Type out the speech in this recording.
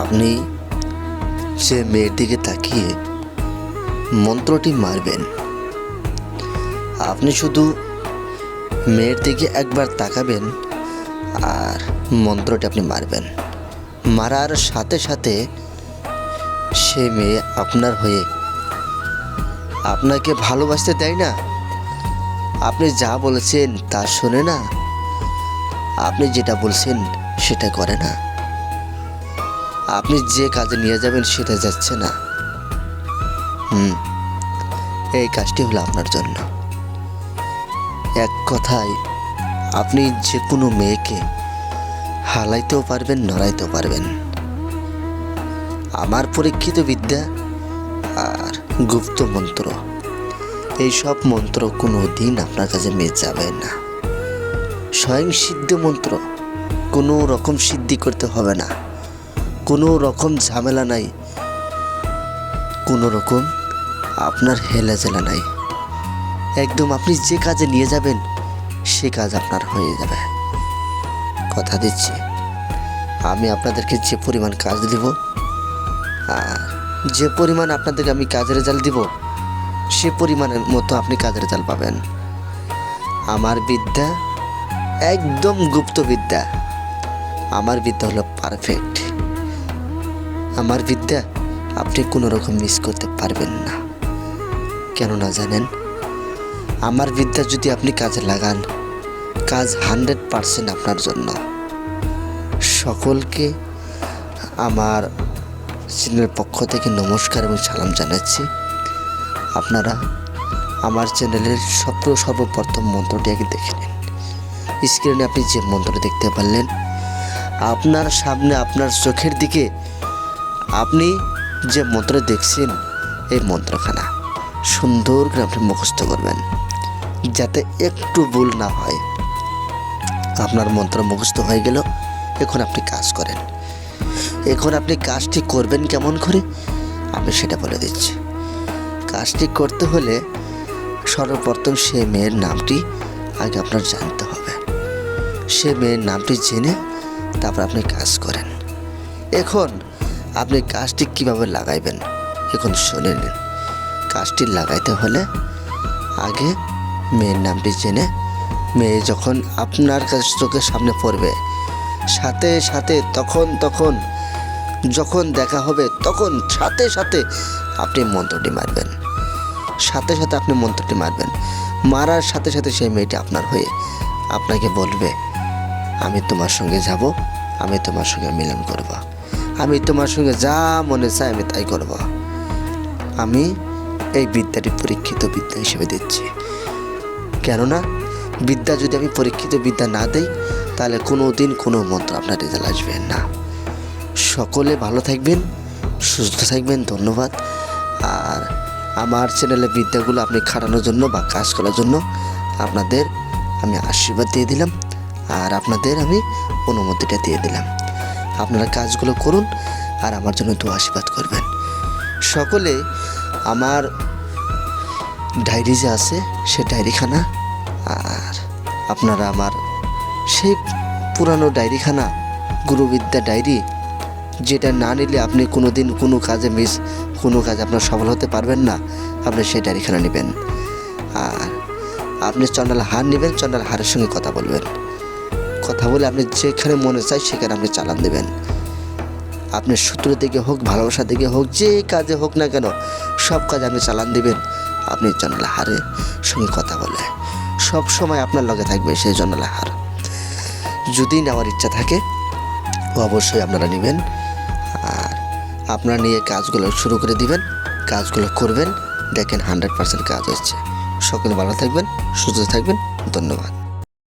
আপনি সে মেয়ের দিকে তাকিয়ে মন্ত্রটি মারবেন। আপনি শুধু মেয়ের দিকে একবার তাকাবেন আর মন্ত্রটি আপনি মারবেন। মারার সাথে সাথে সে মেয়ে আপনার হয়ে আপনাকে ভালোবাসতে দেয় না। আপনি যা বলেছেন তা শোনে না। আপনি যেটা বলছেন সেটা করে না। আপনি যে কাজে নিয়ে যাবেন সেটা যাচ্ছে না। এই কাজটি হলো আপনার জন্য। এক কথায় আপনি যে কোনো মেয়েকে হালাইতেও পারবেন, নড়াইতেও পারবেন। আমার পরীক্ষিত বিদ্যা আর গুপ্ত মন্ত্র, এই সব মন্ত্র কোনো দিন আপনার কাছে মেয়ে যাবে না। স্বয়ং সিদ্ধ মন্ত্র, কোনো রকম সিদ্ধি করতে হবে না, কোনো রকম ঝামেলা নাই, কোনো রকম আপনার হেলাজেলা নাই। একদম আপনি যে কাজে নিয়ে যাবেন সে কাজ আপনার হয়ে যাবে। কথা দিচ্ছি, আমি আপনাদেরকে যে পরিমাণ কাজ দিব আর যে পরিমাণ আপনাদেরকে আমি কাজের রেজাল্ট দিব সে পরিমাণের মতো আপনি কাজের রেজাল্ট পাবেন। আমার বিদ্যা একদম গুপ্ত বিদ্যা। আমার বিদ্যা হলো পারফেক্ট। আমার বিদ্যা আপনি কোনো রকম মিস করতে পারবেন না। কেননা জানেন, আমার বিদ্যা যদি আপনি কাজে লাগান, কাজ 100% আপনার জন্য। সকলকে আমার চ্যানেলের পক্ষ থেকে নমস্কার এবং সালাম জানাচ্ছি। আপনারা আমার চ্যানেলের সর্বপ্রথম মন্ত্রটি আগে দেখে নিন। স্ক্রিনে আপনি যে মন্ত্রটি দেখতে পারলেন, আপনার সামনে আপনার চোখের দিকে আপনি যে মন্ত্র দেখছেন, এই মন্ত্রখানা সুন্দর করে আপনি মুখস্থ করবেন যাতে একটু ভুল না হয়। আপনার মন্ত্র মুখস্থ হয়ে গেল। এখন আপনি কাজ করেন। এখন আপনি কাজটি করবেন কেমন করে আমি সেটা বলে দিচ্ছি। কাজটি করতে হলে সর্বপ্রথম সে মেয়ের নামটি আগে আপনার জানতে হবে। সে মেয়ের নামটি জেনে তারপর আপনি কাজ করেন। এখন আপনি কাজটি কিভাবে লাগাইবেন এখন শুনে নিন। কাজটি লাগাইতে হলে আগে মেয়ের নামটি জেনে, মেয়ে যখন আপনার কাছে চোখের সামনে পড়বে, সাথে সাথে তখন যখন দেখা হবে তখন সাথে সাথে আপনি মন্ত্রটি মারবেন। সাথে সাথে আপনি মন্ত্রটি মারবেন। মারার সাথে সাথে সেই মেয়েটি আপনার হয়ে আপনাকে বলবে, আমি তোমার সঙ্গে যাব, আমি তোমার সঙ্গে মিলন করব, আমি তোমার সঙ্গে যা মনে চায় আমি তাই করব। আমি এই বিদ্যাটি পরীক্ষিত বিদ্যা হিসেবে দিচ্ছি। কেননা বিদ্যা যদি আমি পরীক্ষিত বিদ্যা না দেই তাহলে কোনো দিন কোনো মন্ত্র আপনার রেজাল্ট আসবে না। সকলে ভালো থাকবেন, সুস্থ থাকবেন। ধন্যবাদ। আর আমার চ্যানেলে বিদ্যাগুলো আপনি খাটানোর জন্য বা কাজ করার জন্য আপনাদের আমি আশীর্বাদ দিয়ে দিলাম আর আপনাদের আমি অনুমতিটা দিয়ে দিলাম। আপনারা কাজগুলো করুন আর আমার জন্য একটু আশীর্বাদ করবেন। সকলে আমার ডায়েরি যে আছে সে ডায়েরিখানা আর আপনারা আমার সেই পুরানো ডায়েরিখানা, গুরুবিদ্যা ডায়েরি, যেটা না নিলে আপনি কোনো দিন কোনো কাজে কোনো কাজে আপনার সফল হতে পারবেন না, আপনি সেই ডায়েরিখানা নেবেন। আর আপনি চন্ডাল হার নেবেন। চন্ডাল হারের সঙ্গে কথা বলবেন। কথা বলে আপনি যেখানে মনে চায় সেখানে আপনি চালান দেবেন। আপনি শত্রুর দিকে হোক, ভালোবাসার দিকে হোক, যে কাজে হোক না কেন সব কাজ আপনি চালান দেবেন। আপনি চন্ডাল হারের সঙ্গে কথা বলে সব সময় আপনার লগে থাকবে সেই চন্ডাল হার। যদি নেওয়ার ইচ্ছা থাকে অবশ্যই আপনারা নেবেন আর আপনারা নিয়ে কাজগুলো শুরু করে দিবেন। কাজগুলো করবেন, দেখেন 100% কাজ হচ্ছে। সকলে ভালো থাকবেন, সুস্থ থাকবেন। ধন্যবাদ।